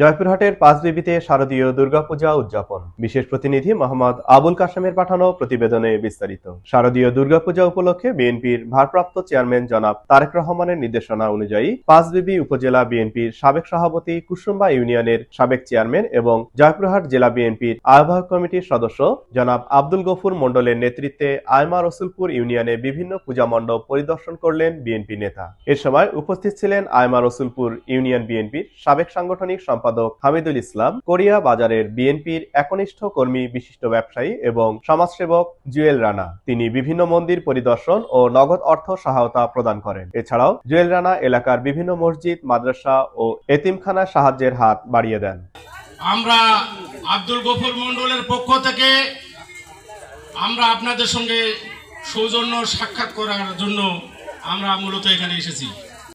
জয়পুরহাটের পাঁচবিবিতে শারদীয় দুর্গাপূজা উদযাপন। বিশেষ প্রতিনিধি মোহাম্মদ আবুল কাশেমের পাঠানো প্রতিবেদনে বিস্তারিত। শারদীয় দুর্গাপূজা উপলক্ষে বিএনপির ভারপ্রাপ্ত চেয়ারম্যান জনাব তারেক রহমানের নির্দেশনা অনুযায়ী পাঁচবিবি উপজেলা বিএনপির সাবেক সভাপতি কুসুম্বা ইউনিয়নের সাবেক চেয়ারম্যান এবং জয়পুরহাট জেলা বিএনপির আহ্বায়ক কমিটির সদস্য জনাব আব্দুল গফুর মণ্ডলের নেতৃত্বে আইমা রসুলপুর ইউনিয়নে বিভিন্ন পূজা মণ্ডপ পরিদর্শন করলেন বিএনপি নেতা। এ সময় উপস্থিত ছিলেন আইমা রসুলপুর ইউনিয়ন বিএনপির সাবেক সাংগঠনিক সম্পাদক হামিদুল ইসলাম, কোরিয়া বাজারের বিএনপির একনিষ্ঠ কর্মী, বিশিষ্ট ব্যবসায়ী এবং সমাজসেবক জুয়েল রানা। তিনি বিভিন্ন মন্দির পরিদর্শন ও নগদ অর্থ সহায়তা প্রদান করেন। এছাড়াও জুয়েল রানা এলাকার বিভিন্ন মসজিদ, মাদ্রাসা ও এতিমখানায় সাহায্যের হাত বাড়িয়ে দেন। আমরা আব্দুল গফুর মণ্ডলের পক্ষ থেকে আমরা আপনাদের সঙ্গে সৌজন্য সাক্ষাৎ করার জন্য আমরা মূলত এখানে এসেছি।